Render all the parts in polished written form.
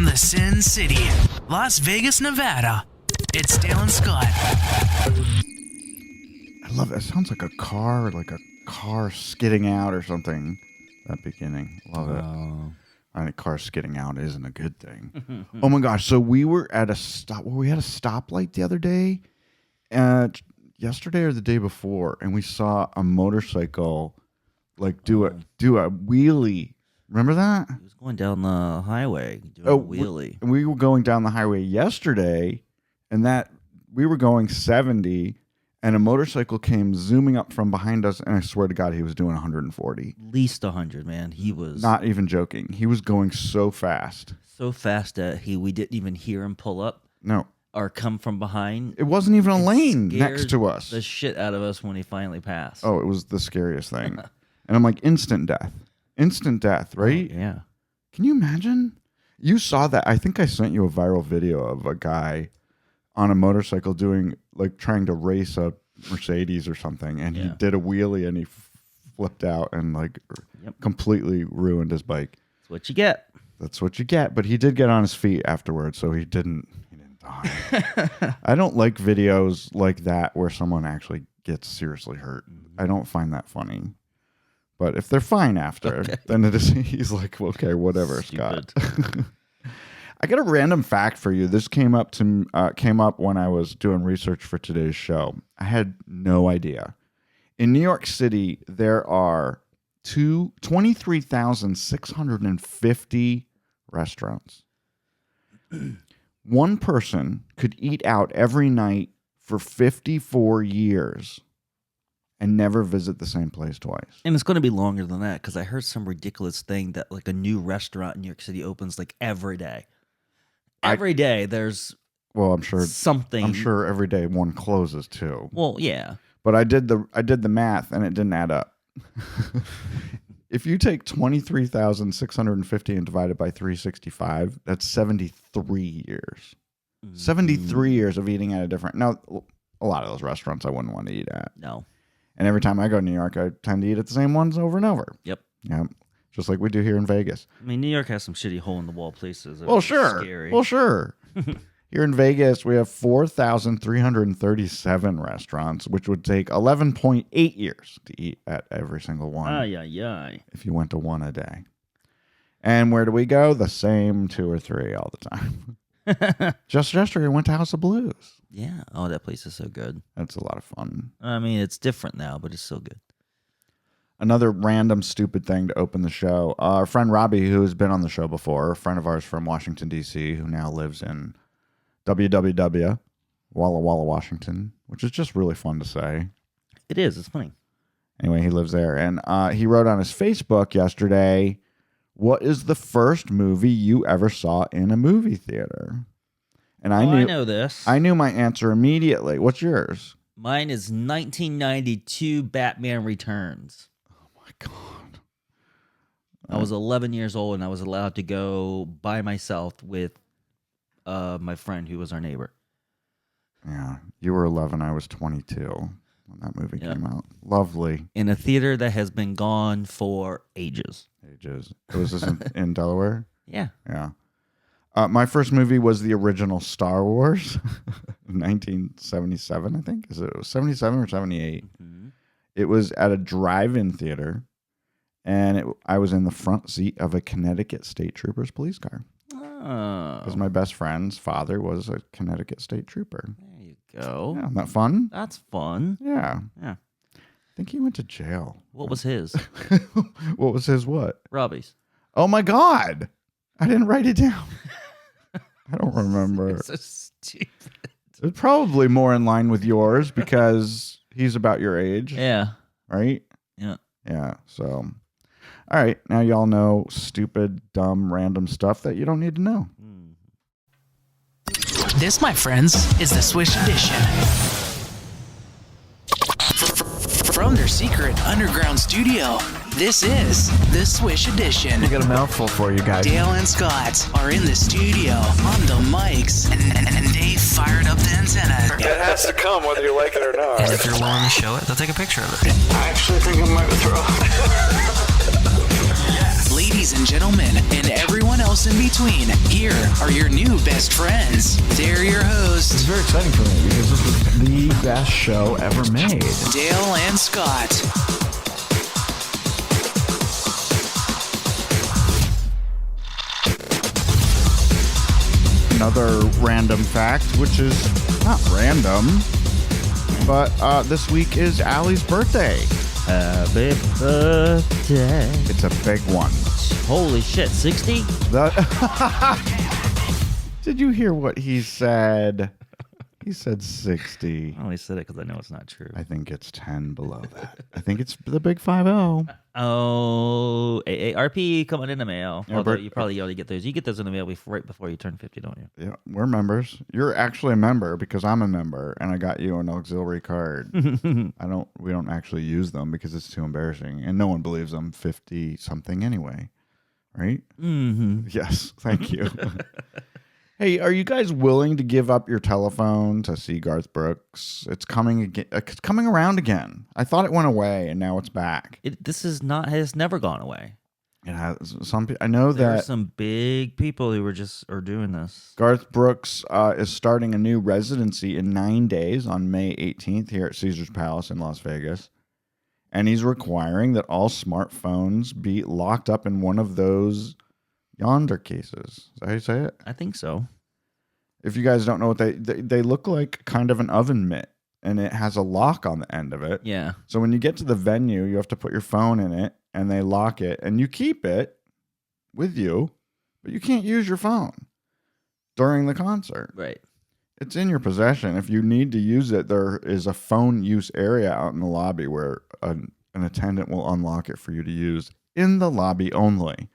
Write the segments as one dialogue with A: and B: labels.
A: From the Sin City, Las Vegas, Nevada, it's Dale and Scott.
B: I love it. It sounds like a car skidding out or something. That beginning. Love it. I think car skidding out isn't a good thing. Oh my gosh. So we were at a stop. Well, we had a stoplight the other day, yesterday or the day before, and we saw a motorcycle do a wheelie. Remember that?
C: He was going down the highway doing a wheelie.
B: We were going down the highway yesterday, and we were going 70, and a motorcycle came zooming up from behind us, and I swear to God, he was doing 140.
C: At least 100, man. He was
B: not even joking. He was going so fast.
C: So fast that we didn't even hear him pull up.
B: No.
C: Or come from behind.
B: It wasn't even a lane next to us.
C: The shit out of us when he finally passed.
B: Oh, it was the scariest thing. And I'm like, instant death. Instant death, right?
C: Oh, yeah.
B: Can you imagine? You saw that. I think I sent you a viral video of a guy on a motorcycle trying to race a Mercedes or something. And he did a wheelie and he flipped out and completely ruined his bike.
C: That's what you get.
B: That's what you get. But he did get on his feet afterwards, so he didn't die. I don't like videos like that where someone actually gets seriously hurt. I don't find that funny. But if they're fine after, then he's like, okay, whatever, Stupid. Scott. I got a random fact for you. This came up when I was doing research for today's show. I had no idea. In New York City, there are 23,650 restaurants. One person could eat out every night for 54 years and never visit the same place twice.
C: And it's going to be longer than that because I heard some ridiculous thing that a new restaurant in New York City opens every day. Every day there's
B: I'm sure
C: something.
B: I'm sure every day one closes too.
C: Well, yeah.
B: But I did the math and it didn't add up. If you take 23,650 and divide it by 365, that's 73 years. 73 years of eating at a different. Now, a lot of those restaurants I wouldn't want to eat at.
C: No.
B: And every time I go to New York, I tend to eat at the same ones over and over.
C: Yep.
B: Yeah. Just like we do here in Vegas.
C: I mean, New York has some shitty hole-in-the-wall places.
B: Well, sure.
C: Scary.
B: Well, sure. Here in Vegas, we have 4,337 restaurants, which would take 11.8 years to eat at every single one. If you went to one a day. And where do we go? The same 2 or 3 all the time. Just yesterday, I went to House of Blues.
C: Yeah. Oh, that place is so good.
B: That's a lot of fun.
C: I mean, it's different now, but it's still good.
B: Another random stupid thing to open the show. Our friend Robbie, who has been on the show before, a friend of ours from Washington, D.C., who now lives in WWW, Walla Walla, Washington, which is just really fun to say.
C: It is. It's funny.
B: Anyway, he lives there. And he wrote on his Facebook yesterday, "What is the first movie you ever saw in a movie theater?" And I
C: know this.
B: I knew my answer immediately. What's yours?
C: Mine is 1992 Batman Returns.
B: Oh, my God.
C: I was 11 years old, and I was allowed to go by myself with my friend who was our neighbor.
B: Yeah. You were 11. I was 22 when that movie came out. Lovely.
C: In a theater that has been gone for ages.
B: Was this in Delaware?
C: Yeah.
B: Yeah. My first movie was the original Star Wars, 1977, I think. It was 77 or 78. Mm-hmm. It was at a drive-in theater, and I was in the front seat of a Connecticut State Troopers police car.
C: Oh.
B: Because my best friend's father was a Connecticut State Trooper.
C: There you go.
B: Yeah, isn't that fun?
C: That's fun.
B: Yeah.
C: Yeah.
B: I think he went to jail.
C: What was his?
B: What was his what?
C: Robbie's.
B: Oh, my God. I didn't write it down. I don't remember.
C: It's so stupid.
B: It's probably more in line with yours because he's about your age.
C: Yeah.
B: Right?
C: Yeah.
B: Yeah. So, all right. Now y'all know stupid, dumb, random stuff that you don't need to know.
A: This, my friends, is the Swish Edition. From their secret underground studio, this is the Swish Edition.
D: I got a mouthful for you guys.
A: Dale and Scott are in the studio on the mics, and they fired up the antenna.
D: It has to come whether you like it or not.
A: And if you're willing to show it, they'll take a picture of it.
D: I actually think I might throw.
A: Ladies and gentlemen, and everyone else else in between. Here are your new best friends. They're your
D: It's
A: hosts,
D: very exciting for me because this is the best show ever made.
A: Dale and Scott.
B: Another random fact, which is not random, but this week is Allie's birthday.
C: Happy birthday.
B: It's a big one.
C: Holy shit, 60?
B: Did you hear what he said? He said 60.
C: I only said it because I know it's not true.
B: I think it's 10 below that. I think it's the big 50.
C: Oh, AARP coming in the mail.
B: Yeah,
C: Although
B: Bert-
C: you probably already get those. You get those in the mail right before you turn 50, don't you?
B: Yeah, we're members. You're actually a member because I'm a member, and I got you an auxiliary card. We don't actually use them because it's too embarrassing, and no one believes I'm 50 something anyway, right?
C: Mm-hmm.
B: Yes, thank you. Hey, are you guys willing to give up your telephone to see Garth Brooks? It's coming again. It's coming around again. I thought it went away, and now it's back.
C: This is not has never gone away.
B: It has some. I know
C: There are
B: that
C: some big people who are doing this.
B: Garth Brooks is starting a new residency in 9 days on May 18th here at Caesar's Palace in Las Vegas. And he's requiring that all smartphones be locked up in one of those yonder cases. Is that how you say it?
C: I think so.
B: If you guys don't know what they look like kind of an oven mitt, and it has a lock on the end of it.
C: Yeah.
B: So when you get to the venue, you have to put your phone in it, and they lock it, and you keep it with you, but you can't use your phone during the concert.
C: Right.
B: It's in your possession. If you need to use it, there is a phone use area out in the lobby where an attendant will unlock it for you to use in the lobby only.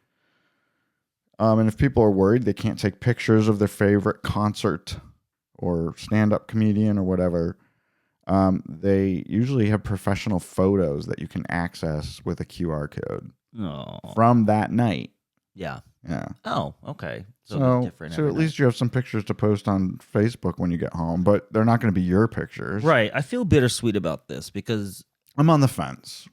B: And if people are worried they can't take pictures of their favorite concert or stand-up comedian or whatever, they usually have professional photos that you can access with a QR code
C: Oh.
B: from that night.
C: Yeah.
B: Yeah.
C: Oh, okay.
B: So,
C: different
B: so
C: every
B: at least you have some pictures to post on Facebook when you get home, but they're not going to be your pictures.
C: Right. I feel bittersweet about this because
B: I'm on the fence.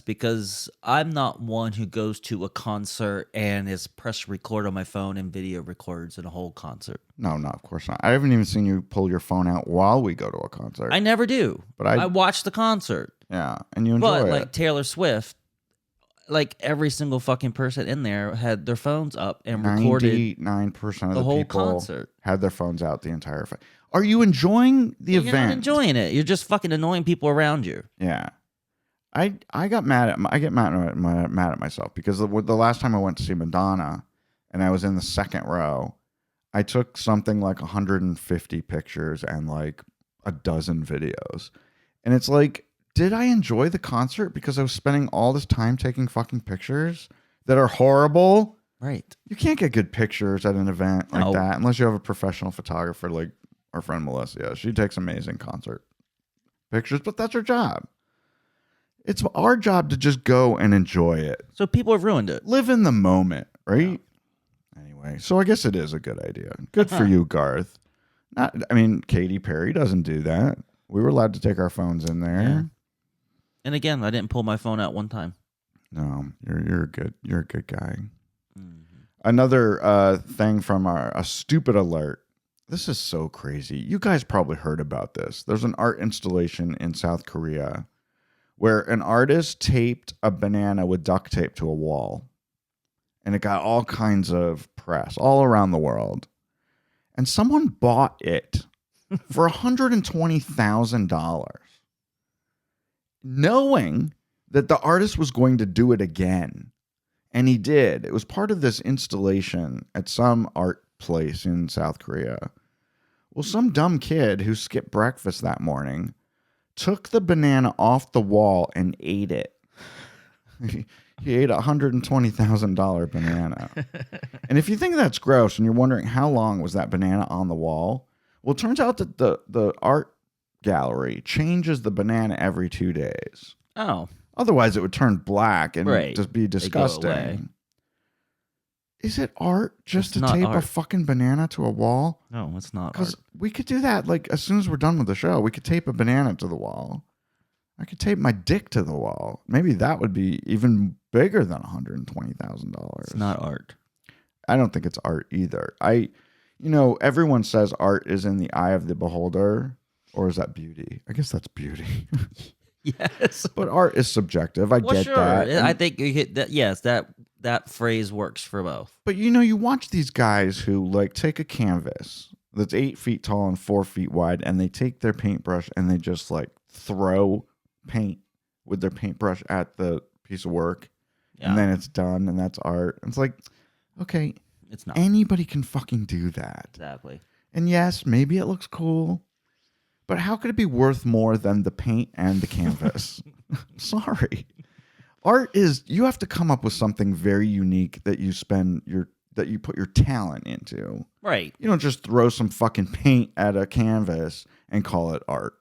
C: because I'm not one who goes to a concert and is press record on my phone and video records in a whole concert.
B: No, of course not. I haven't even seen you pull your phone out while we go to a concert.
C: I never do.
B: But
C: I watch the concert.
B: Yeah, and you enjoy
C: But
B: it.
C: like Taylor Swift, like every single fucking person in there had their phones up and recorded
B: 99% of
C: the
B: the
C: whole
B: people
C: concert.
B: had their phones out the entire. Are you enjoying the
C: You're
B: event?
C: not enjoying it. You're just fucking annoying people around you.
B: Yeah, I got mad at mad at myself because the last time I went to see Madonna and I was in the second row, I took something like 150 pictures and like a dozen videos, and it's like, did I enjoy the concert because I was spending all this time taking fucking pictures that are horrible?
C: Right.
B: You can't get good pictures at an event like
C: No.
B: that unless you have a professional photographer like our friend Melissa. Yeah, she takes amazing concert pictures, but that's her job. It's our job to just go and enjoy it.
C: So people have ruined it.
B: Live in the moment, right? Anyway, so I guess it is a good idea. Good for you, Garth. Katy Perry doesn't do that. We were allowed to take our phones in there.
C: Yeah. And again, I didn't pull my phone out one time.
B: No, you're a good guy. Another thing from a stupid alert. This is so crazy. You guys probably heard about this. There's an art installation in South Korea where an artist taped a banana with duct tape to a wall. And it got all kinds of press all around the world. And someone bought it for $120,000, knowing that the artist was going to do it again. And he did. It was part of this installation at some art place in South Korea. Well, some dumb kid who skipped breakfast that morning took the banana off the wall and ate it. He ate a $120,000 banana. And if you think that's gross and you're wondering how long was that banana on the wall, well, it turns out that the art gallery changes the banana every 2 days.
C: Oh.
B: Otherwise, it would turn black and
C: Right.
B: just be
C: They go
B: disgusting.
C: away.
B: Is it art just
C: It's
B: to
C: not
B: tape a
C: art.
B: fucking banana to a wall?
C: No, it's not art.
B: Because we could do that. Like, as soon as we're done with the show, we could tape a banana to the wall. I could tape my dick to the wall. Maybe that would be even bigger than $120,000.
C: It's not art.
B: I don't think it's art either. Everyone says art is in the eye of the beholder, or is that beauty? I guess that's beauty.
C: Yes.
B: But art is subjective. I get
C: sure.
B: that.
C: I think you hit that. Yes, that phrase works for both.
B: But you watch these guys who like take a canvas that's 8 feet tall and 4 feet wide, and they take their paintbrush and they just like throw paint with their paintbrush at the piece of work, and then it's done, and that's art. It's like, okay,
C: it's not.
B: Anybody can fucking do that.
C: Exactly.
B: And yes, maybe it looks cool, but how could it be worth more than the paint and the canvas? Sorry. Art is, you have to come up with something very unique that you put your talent into.
C: Right.
B: You don't just throw some fucking paint at a canvas and call it art.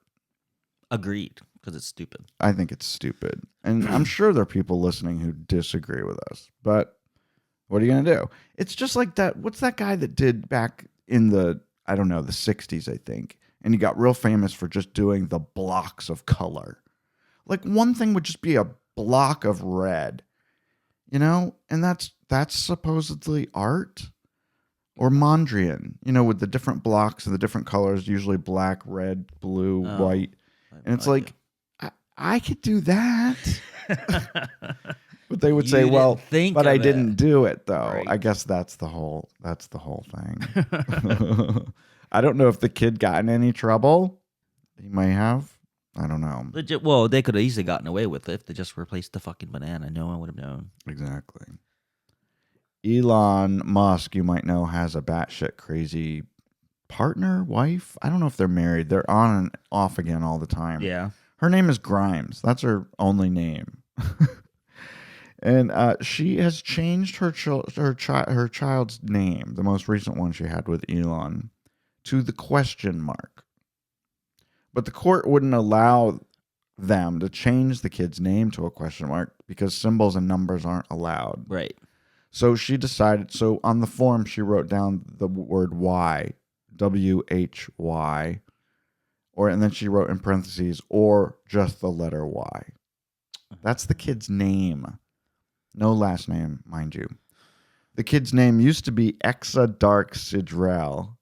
C: Agreed, because it's stupid.
B: I think it's stupid. And I'm sure there are people listening who disagree with us, but what are you going to do? It's just like that. What's that guy that did back in the 60s, I think, and he got real famous for just doing the blocks of color. Like one thing would just be a block of red, and that's supposedly art. Or Mondrian, with the different blocks and the different colors, usually black, red, blue, white. And it's like, I could do that. But they would say, well, but I didn't do it though. Right. I guess that's the whole thing. I don't know if the kid got in any trouble. He might have. I don't know.
C: Well, they could have easily gotten away with it if they just replaced the fucking banana. No one would have known.
B: Exactly. Elon Musk, you might know, has a batshit crazy partner, wife. I don't know if they're married. They're on and off again all the time.
C: Yeah.
B: Her name is Grimes. That's her only name. And she has changed her child's name, the most recent one she had with Elon, to the question mark. But the court wouldn't allow them to change the kid's name to a question mark because symbols and numbers aren't allowed.
C: Right.
B: So she decided, on the form she wrote down the word Y, WHY, and then she wrote in parentheses, or just the letter Y. That's the kid's name. No last name, mind you. The kid's name used to be Exa Dark Sidrel,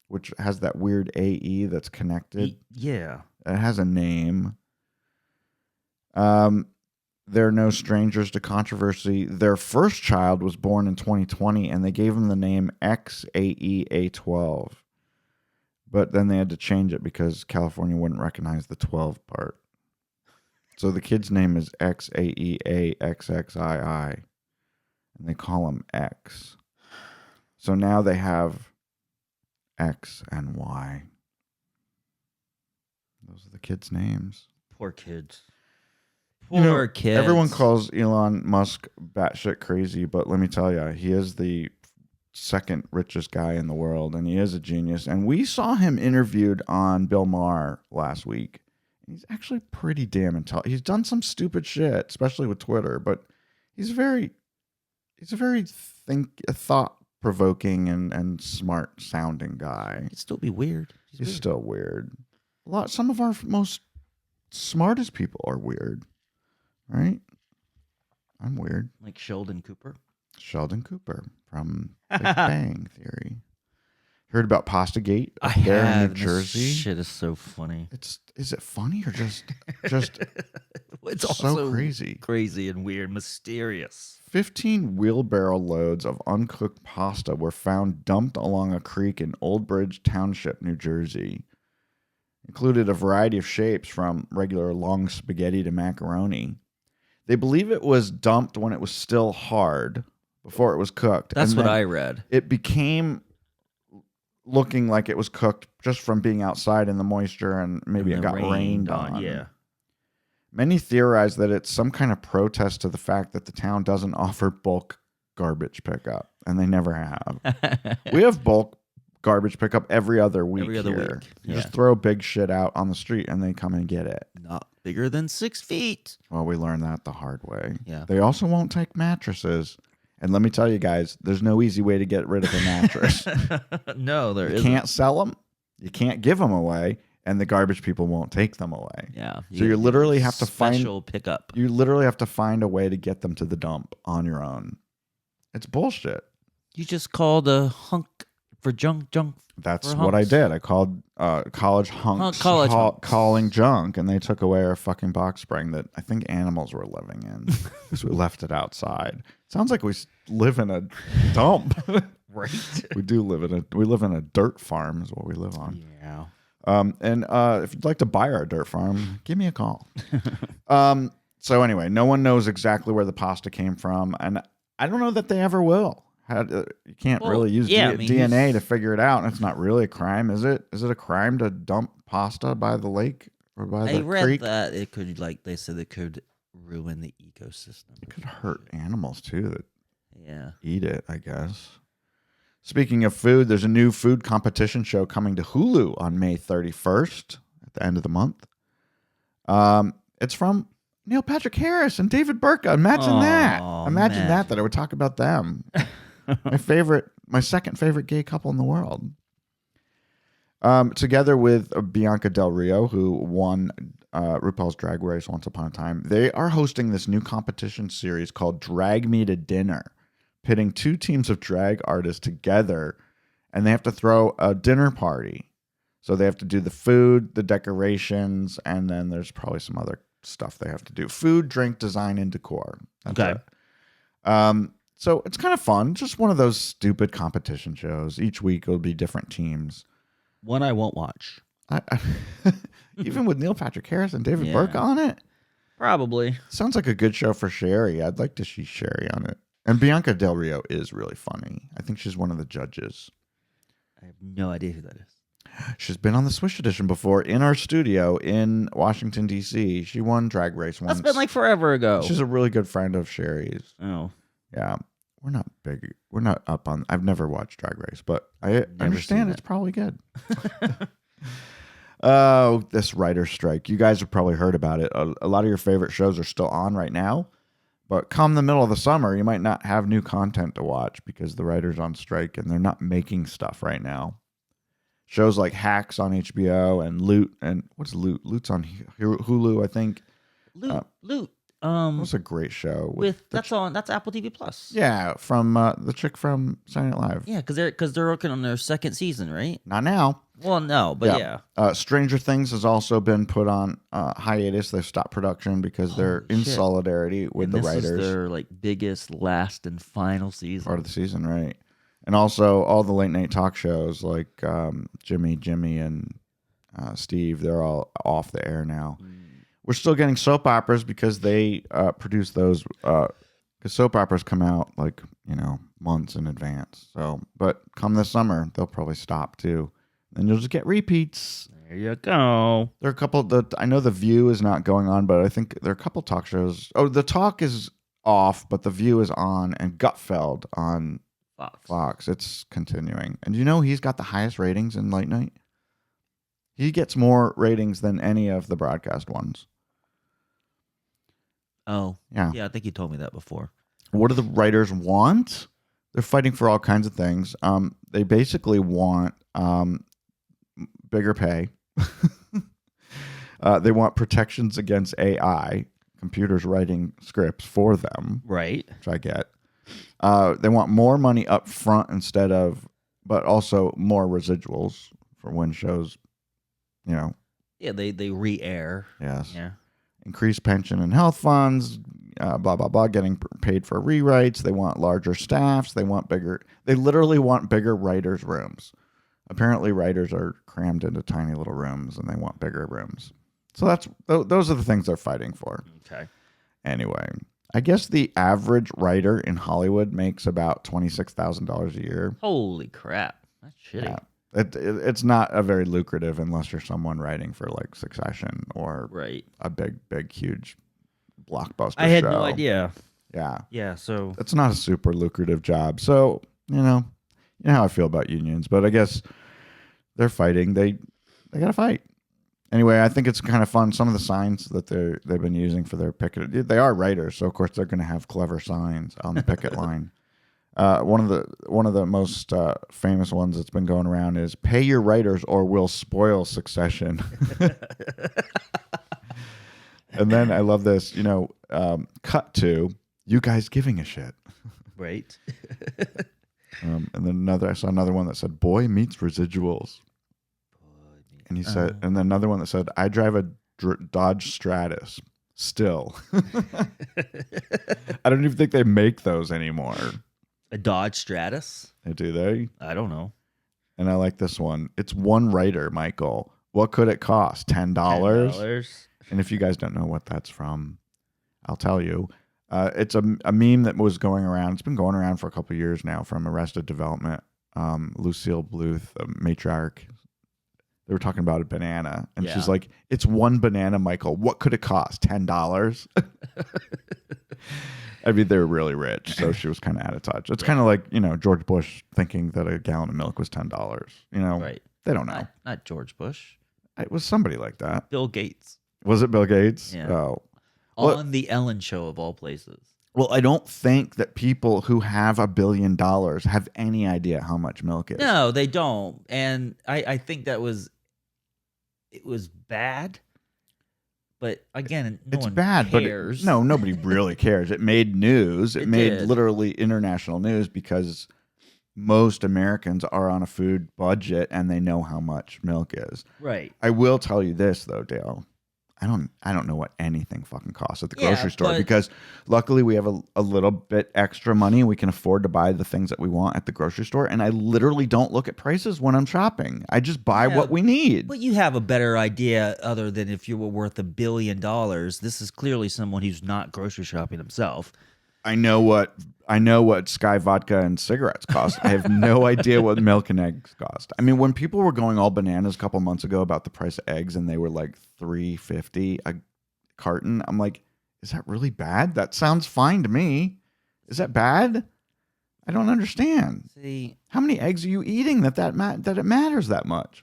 B: which has that weird AE that's connected.
C: Yeah.
B: It has a name. They're no strangers to controversy. Their first child was born in 2020, and they gave him the name XAEA12. But then they had to change it because California wouldn't recognize the 12 part. So the kid's name is XAEAXXII, and they call him X. So now they have X and Y. Those are the kids' names.
C: Poor kids. Poor kids.
B: Everyone calls Elon Musk batshit crazy, but let me tell you, he is the second richest guy in the world, and he is a genius. And we saw him interviewed on Bill Maher last week. He's actually pretty damn intelligent. He's done some stupid shit, especially with Twitter, but he's a very thought-provoking and smart-sounding guy.
C: He'd still be weird.
B: He's still weird. Some of our most smartest people are weird, right? I'm weird.
C: Like Sheldon Cooper?
B: Sheldon Cooper from Big Bang Theory. Heard about Pastagate up
C: I
B: there
C: have.
B: in New Jersey?
C: This shit is so funny.
B: Is it funny or just
C: It's
B: so
C: also
B: crazy?
C: Crazy and weird, mysterious.
B: 15 wheelbarrow loads of uncooked pasta were found dumped along a creek in Old Bridge Township, New Jersey. Included a variety of shapes from regular long spaghetti to macaroni. They believe it was dumped when it was still hard before it was cooked.
C: That's
B: and
C: what
B: then
C: I read.
B: It became looking like it was cooked just from being outside in the moisture, and maybe it got rained on.
C: Yeah.
B: Many theorize that it's some kind of protest to the fact that the town doesn't offer bulk garbage pickup, and they never have. We have bulk garbage pickup every other week here. You just throw big shit out on the street, and they come and get it.
C: Not bigger than 6 feet.
B: Well, we learned that the hard way.
C: Yeah.
B: They also won't take mattresses. And let me tell you guys, there's no easy way to get rid of a mattress.
C: No, there
B: You
C: isn't.
B: can't sell them. You can't give them away. And the garbage people won't take them away.
C: Yeah.
B: So you literally have to
C: special pickup.
B: You literally have to find a way to get them to the dump on your own. It's bullshit.
C: You just called a hunk for junk.
B: That's
C: for
B: what I
C: hunks.
B: did. I called college hunks
C: College hunks.
B: calling junk, and they took away our fucking box spring that I think animals were living in because we left it outside. Sounds like we live in a dump.
C: Right.
B: We live in a dirt farm is what we live on.
C: Yeah.
B: And if you'd like to buy our dirt farm, give me a call. So anyway, no one knows exactly where the pasta came from, and I don't know that they ever will. You can't really use DNA to figure it out, and it's not really a crime, is it? Is it a crime to dump pasta by the lake or by the
C: I read
B: creek?
C: that it could, they said it could ruin the ecosystem.
B: It could hurt animals too that
C: Yeah.
B: eat it, I guess. Speaking of food, there's a new food competition show coming to Hulu on May 31st at the end of the month. It's from Neil Patrick Harris and David Burka. Imagine that. Imagine that I would talk about them. My second favorite gay couple in the world. Together with Bianca Del Rio, who won RuPaul's Drag Race once upon a time, they are hosting this new competition series called Drag Me to Dinner, pitting two teams of drag artists together, and they have to throw a dinner party. So they have to do the food, the decorations, and then there's probably some other stuff they have to do. Food, drink, design, and decor. That's it. So it's kind of fun. Just one of those stupid competition shows. Each week it'll be different teams.
C: One I won't watch.
B: Even with Neil Patrick Harris and David Burke on it?
C: Probably.
B: Sounds like a good show for Sherry. I'd like to see Sherry on it. And Bianca Del Rio is really funny. I think she's one of the judges.
C: I have no idea who that is.
B: She's been on the Swish Edition before in our studio in Washington, D.C. She won Drag Race once.
C: That's been like forever ago.
B: She's a really good friend of Sherry's.
C: Oh.
B: Yeah. We're not big. We're not up on. I've never watched Drag Race, but I understand it's probably good. Oh, this writer's strike. You guys have probably heard about it. A lot of your favorite shows are still on right now. But come the middle of the summer, you might not have new content to watch because the writer's on strike and they're not making stuff right now. Shows like Hacks on HBO and Loot. And what's Loot? Loot's on Hulu, I think.
C: Loot.
B: That's a great show.
C: That's Apple TV Plus.
B: Yeah, from the chick from Saturday Night Live.
C: Yeah, because they're working on their second season, right?
B: Not now.
C: Well, no, but yeah.
B: Stranger Things has also been put on hiatus. They've stopped production because they're in solidarity with the writers.
C: This is their biggest, last, and final season.
B: Part of the season, right? And also all the late night talk shows like Jimmy, and Steve. They're all off the air now. We're still getting soap operas because they produce those. Because soap operas come out months in advance. So, but come this summer, they'll probably stop too. Then you'll just get repeats.
C: There you go.
B: There are a couple I know The View is not going on, but I think there are a couple talk shows. Oh, The Talk is off, but The View is on, and Gutfeld on Fox. It's continuing. And he's got the highest ratings in late night? He gets more ratings than any of the broadcast ones.
C: Oh.
B: Yeah.
C: Yeah, I think you told me that before.
B: What do the writers want? They're fighting for all kinds of things. They basically want bigger pay. They want protections against AI, computers writing scripts for them.
C: Right.
B: Which I get. They want more money up front but also more residuals for when shows,
C: Yeah, they re-air.
B: Yes.
C: Yeah.
B: Increased pension and health funds, blah, blah, blah, getting paid for rewrites. They want larger staffs. They literally want bigger writers' rooms. Apparently writers are crammed into tiny little rooms and they want bigger rooms. So those are the things they're fighting for.
C: Okay.
B: Anyway, I guess the average writer in Hollywood makes about $26,000 a year.
C: Holy crap. That's shitty.
B: Yeah. It's not a very lucrative unless you're someone writing for Succession or a big, huge blockbuster show.
C: I had no idea.
B: Yeah.
C: Yeah, so...
B: It's not a super lucrative job. So, you know how I feel about unions, but I guess they're fighting. They got to fight. Anyway, I think it's kind of fun. Some of the signs that they've been using for their picket, they are writers, so of course they're going to have clever signs on the picket line. One of the most famous ones that's been going around is "Pay your writers or we'll spoil Succession." And then I love this. Cut to you guys giving a shit.
C: Right.
B: And then I saw another one that said, "Boy meets residuals," and he said, and then another one that said, "I drive a Dodge Stratus still." I don't even think they make those anymore.
C: A Dodge Stratus?
B: Do they?
C: I don't know.
B: And I like this one. It's one writer, Michael. What could it cost? $10?
C: $10.
B: And if you guys don't know what that's from, I'll tell you. It's a meme that was going around. It's been going around for a couple of years now from Arrested Development. Lucille Bluth, the matriarch. They were talking about a banana. And she's like, "It's one banana, Michael. What could it cost? $10?" I mean, they were really rich, so she was kind of out of touch. It's kind of like, George Bush thinking that a gallon of milk was $10.
C: Right.
B: They don't know.
C: Not George Bush.
B: It was somebody like that.
C: Bill Gates.
B: Was it Bill Gates?
C: Yeah.
B: Oh.
C: On the Ellen Show of all places.
B: Well, I don't think that people who have $1 billion have any idea how much milk is.
C: No, they don't. And I think it was bad. But again,
B: it's
C: one
B: bad,
C: cares.
B: But nobody really cares. It made news. It made
C: did.
B: literally international news because most Americans are on a food budget and they know how much milk is.
C: Right.
B: I will tell you this though, Dale. I don't know what anything fucking costs at the grocery store because luckily we have a little bit extra money. We can afford to buy the things that we want at the grocery store. And I literally don't look at prices when I'm shopping. I just buy what we need.
C: But you have a better idea other than if you were worth $1 billion. This is clearly someone who's not grocery shopping himself.
B: I know what Sky vodka and cigarettes cost. I have no idea what milk and eggs cost. I mean, when people were going all bananas a couple months ago about the price of eggs and they were like $3.50 a carton, I'm like, is that really bad? That sounds fine to me. Is that bad? I don't understand.
C: See,
B: how many eggs are you eating that it matters that much?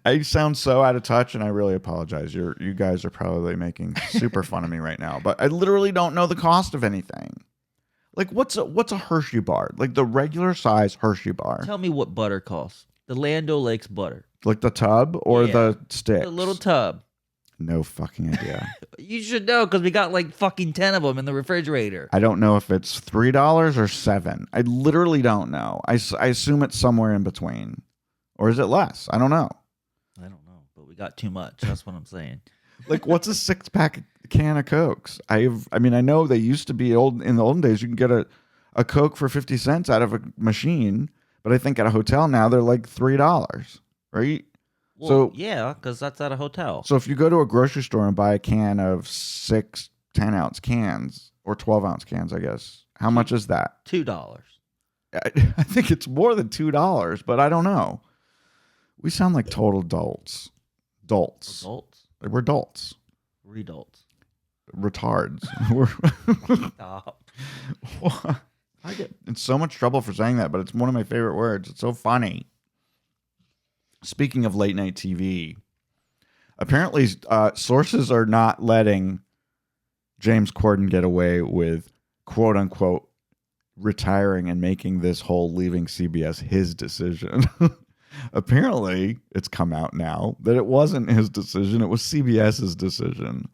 B: I sound so out of touch, and I really apologize. You guys are probably making super fun of me right now, but I literally don't know the cost of anything. Like, what's a Hershey bar? Like the regular size Hershey bar.
C: Tell me what butter costs. The Land O'Lakes butter.
B: Like the tub or the sticks?
C: The little tub.
B: No fucking idea.
C: You should know because we got like fucking 10 of them in the refrigerator.
B: I don't know if it's $3 or $7. I literally don't know. I assume it's somewhere in between. Or is it less? I don't know.
C: I don't know, but we got too much. That's what I'm saying.
B: Like, what's a 6-pack can of Cokes? I know they used to be in the olden days. You can get a Coke for 50 cents out of a machine, but I think at a hotel now they're like $3, right?
C: Well,
B: so
C: yeah, because that's at a hotel.
B: So if you go to a grocery store and buy a can of 6 10-ounce cans or 12-ounce cans, I guess, how much is that?
C: $2.
B: I think it's more than $2, but I don't know. We sound like total dolts.
C: Adults?
B: We're dolts.
C: Redults.
B: Retards.
C: Stop.
B: I get in so much trouble for saying that, but it's one of my favorite words. It's so funny. Speaking of late night TV, apparently sources are not letting James Cordon get away with quote unquote retiring and making this whole leaving CBS his decision. Apparently, it's come out now that it wasn't his decision. It was CBS's decision.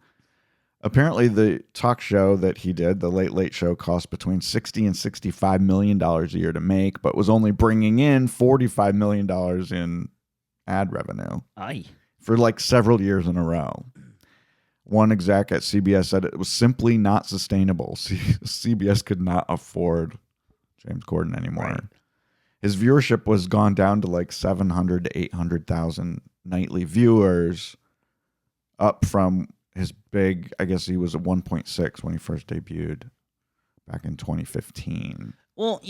B: Apparently, the talk show that he did, the Late Late Show, cost between $60 and $65 million a year to make, but was only bringing in $45 million in ad revenue for like several years in a row. One exec at CBS said it was simply not sustainable. CBS could not afford James Corden anymore. Right. His viewership was gone down to like 700 to 800,000 nightly viewers, up from his big, I guess he was at 1.6 when he first debuted back in 2015.
C: Well,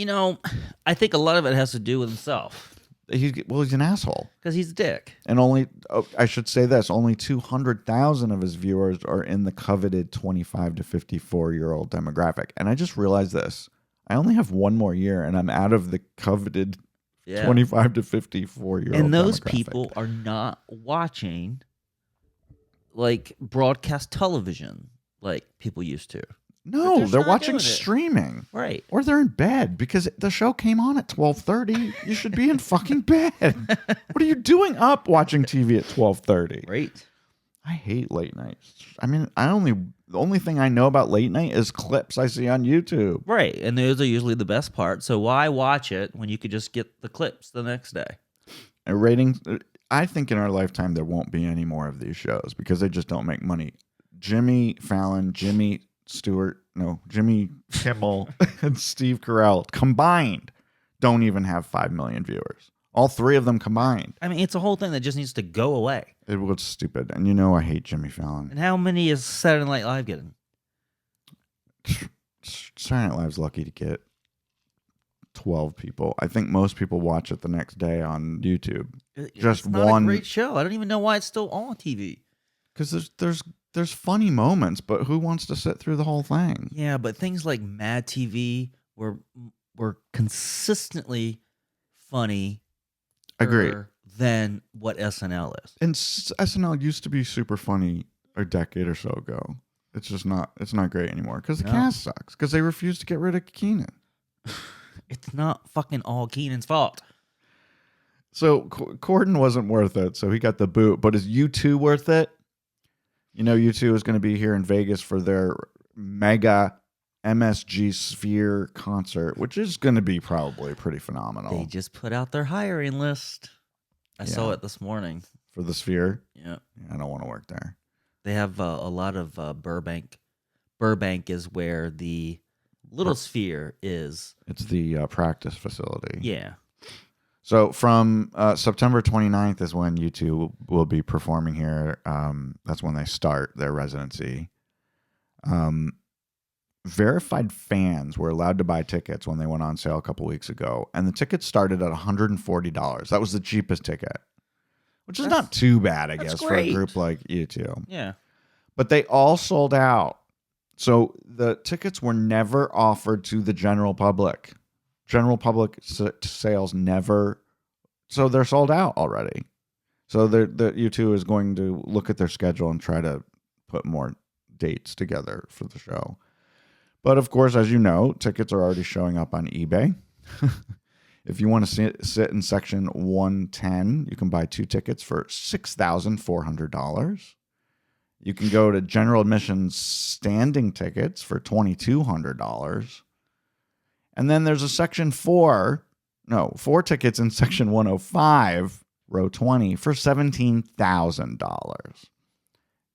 C: I think a lot of it has to do with himself.
B: He's an asshole.
C: Because he's a dick.
B: And I should say this, only 200,000 of his viewers are in the coveted 25 to 54-year-old demographic. And I just realized this. I only have one more year, and I'm out of the coveted 25 to 54-year-old
C: And those
B: demographic.
C: people are not watching, like, broadcast television like people used to.
B: No, they're watching streaming.
C: Right.
B: Or they're in bed because the show came on at 12:30. You should be in fucking bed. What are you doing up watching TV at 12:30?
C: Right.
B: I hate late nights. I mean, I only The only thing I know about late night is clips I see on YouTube.
C: Right, and those are usually the best part. So why watch it when you could just get the clips the next day?
B: And ratings, I think in our lifetime there won't be any more of these shows because they just don't make money. Jimmy Fallon, Jimmy Kimmel, and Steve Carell combined don't even have 5 million viewers. All three of them combined.
C: I mean, it's a whole thing that just needs to go away.
B: It was stupid. And you know I hate Jimmy Fallon.
C: And how many is Saturday Night Live getting?
B: Saturday Night Live's lucky to get 12 people. I think most people watch it the next day on YouTube. Just
C: It's not
B: one.
C: a great show. I don't even know why it's still on TV.
B: Because there's funny moments, but who wants to sit through the whole thing?
C: Yeah, but things like Mad TV were consistently funny.
B: Agreed.
C: Than what SNL is.
B: And SNL used to be super funny a decade or so ago. It's just not. It's not great anymore because the cast sucks. Because they refuse to get rid of Keenan.
C: It's not fucking all Keenan's fault.
B: So Cordon wasn't worth it, so he got the boot. But is U2 worth it? You know, U2 is going to be here in Vegas for their mega MSG Sphere concert, which is going to be probably pretty phenomenal.
C: They just put out their hiring list. I saw it this morning.
B: For the Sphere?
C: Yeah.
B: I don't want to work there.
C: They have a lot of Burbank. Burbank is where the little Sphere is.
B: It's the practice facility.
C: Yeah.
B: So from September 29th is when U2 will be performing here. That's when they start their residency. Verified fans were allowed to buy tickets when they went on sale a couple weeks ago, and the tickets started at $140. That was the cheapest ticket, which is not too bad, I guess, for a group like U2.
C: Yeah.
B: But they all sold out. So the tickets were never offered to the general public. General public sales never. So they're sold out already. So the U2 is going to look at their schedule and try to put more dates together for the show. But of course, as you know, tickets are already showing up on eBay. If you want to sit in section 110, you can buy 2 tickets for $6,400. You can go to general admission standing tickets for $2,200. And then there's a section 4 tickets in section 105, row 20, for $17,000.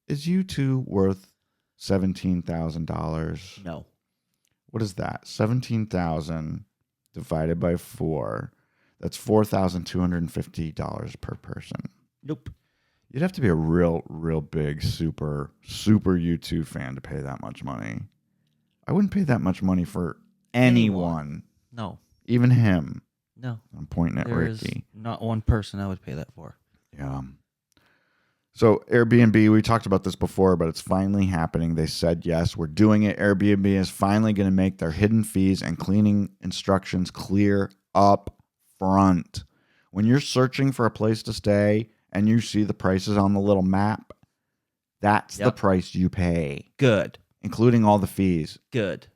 B: Is U2 worth $17,000?
C: No.
B: What is that? 17,000 divided by 4. That's $4,250 per person.
C: Nope.
B: You'd have to be a real big, super U2 fan to pay that much money. I wouldn't pay that much money for anyone.
C: No.
B: Even him.
C: No.
B: I'm pointing at
C: There is
B: Ricky.
C: not one person I would pay that for.
B: Yeah. So Airbnb, we talked about this before, but it's finally happening. They said, yes, we're doing it. Airbnb is finally going to make their hidden fees and cleaning instructions clear up front. When you're searching for a place to stay and you see the prices on the little map, that's the price you pay.
C: Good.
B: Including all the fees.
C: Good.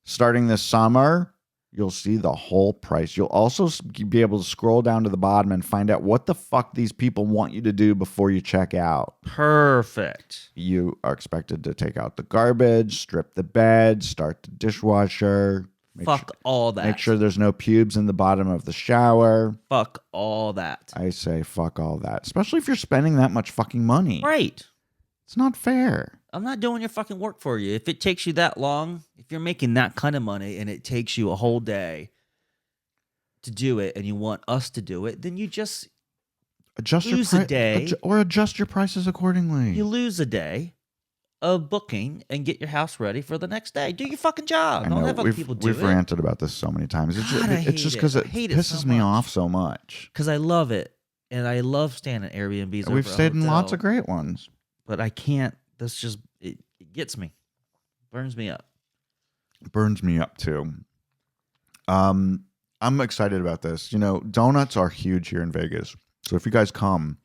B: Starting this summer, you'll see the whole price. You'll also be able to scroll down to the bottom and find out what the fuck these people want you to do before you check out.
C: Perfect.
B: You are expected to take out the garbage, strip the bed, start the dishwasher.
C: Fuck all that.
B: Make sure there's no pubes in the bottom of the shower.
C: Fuck all that.
B: I say fuck all that. Especially if you're spending that much fucking money.
C: Right.
B: It's not fair.
C: I'm not doing your fucking work for you. If it takes you that long, if you're making that kind of money and it takes you a whole day to do it and you want us to do it, then you just lose a day.
B: Or adjust your prices accordingly.
C: You lose a day of booking and get your house ready for the next day. Do your fucking job. Don't have other people do it.
B: We've ranted about this so many times. It's just because it
C: hate it
B: pisses
C: so
B: me
C: much.
B: off so much.
C: Because I love it. And I love staying at Airbnbs.
B: And we've
C: over a
B: stayed in
C: hotel,
B: lots of great ones.
C: But I can't. That's just, it gets me. Burns me up.
B: Burns me up too. I'm excited about this. You know, donuts are huge here in Vegas. So if you guys come,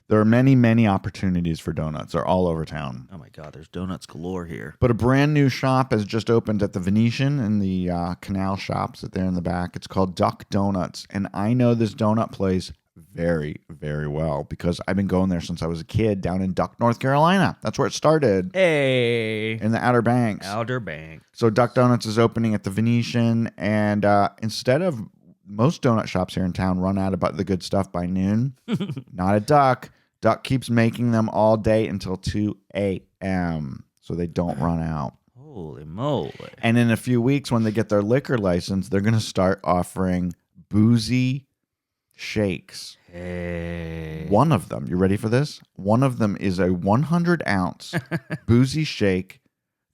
B: there are many opportunities for donuts. They're all over town.
C: Oh my God, there's donuts galore here.
B: But a brand new shop has just opened at the Venetian in the canal shops that there in the back. It's called Duck Donuts. And I know this donut place very, very well because I've been going there since I was a kid down in Duck, North Carolina. That's where it started.
C: Hey.
B: In the Outer Banks.
C: Outer Banks.
B: So Duck Donuts is opening at the Venetian, and instead of most donut shops here in town run out of the good stuff by noon, not at Duck. Duck keeps making them all day until 2 a.m. so they don't run out.
C: Holy moly.
B: And in a few weeks, when they get their liquor license, they're going to start offering boozy shakes.
C: Hey.
B: One of them, you ready for this? One of them is a 100-ounce boozy shake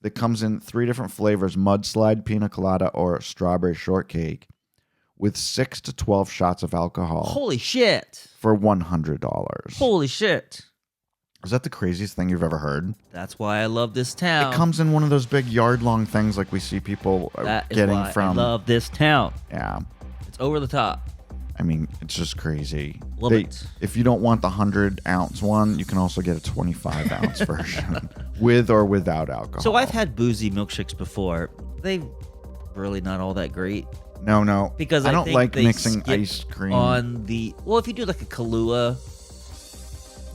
B: that comes in 3 different flavors, mudslide, pina colada, or strawberry shortcake, with 6 to 12 shots of alcohol.
C: Holy shit.
B: For $100.
C: Holy shit.
B: Is that the craziest thing you've ever heard?
C: That's why I love this town.
B: It comes in one of those big yard-long things like we see people
C: That is
B: getting
C: why
B: from.
C: I love this town.
B: Yeah.
C: It's over the top.
B: I mean, it's just crazy.
C: Love it.
B: If you don't want the 100-ounce one, you can also get a 25-ounce version with or without alcohol.
C: So I've had boozy milkshakes before. They're really not all that great.
B: No.
C: Because
B: I don't
C: think
B: like
C: they
B: mixing
C: skip
B: ice cream.
C: on the. Well, if you do like a Kahlua,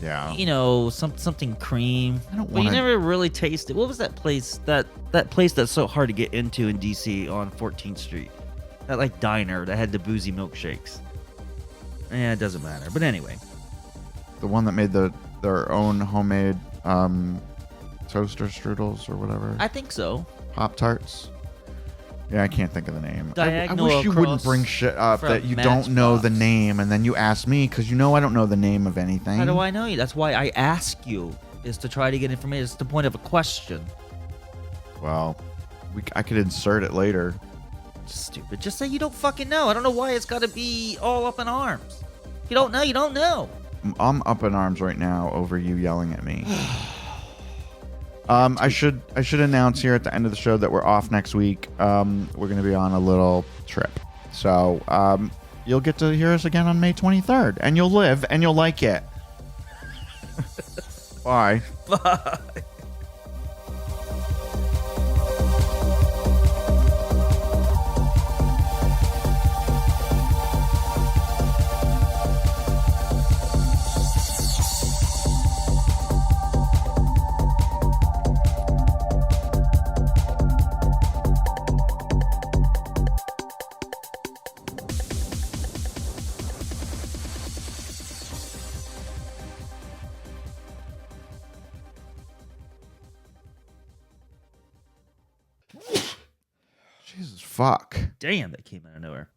B: Yeah.
C: you know, something cream.
B: I don't
C: But you
B: wanna-
C: never really taste it. What was that place? That place that's so hard to get into in DC on 14th Street. That like diner that had the boozy milkshakes. Yeah, it doesn't matter. But anyway.
B: The one that made their own homemade toaster strudels or whatever.
C: I think so.
B: Pop-Tarts. Yeah, I can't think of the name. I
C: Diagonal
B: wish you wouldn't
C: across
B: bring shit up
C: from
B: that you don't know the
C: Matchbox.
B: name, and then you ask me because you know I don't know the name of anything.
C: How do I know you? That's why I ask you, is to try to get information. It's the point of a question.
B: Well, I could insert it later.
C: Stupid. Just say you don't fucking know. I don't know why it's got to be all up in arms. If you don't know, you don't know.
B: I'm up in arms right now over you yelling at me. I should announce here at the end of the show that we're off next week. We're going to be on a little trip. So you'll get to hear us again on May 23rd. And you'll live and you'll like it. Bye.
C: Bye.
B: Jesus fuck.
C: Damn, that came out of nowhere.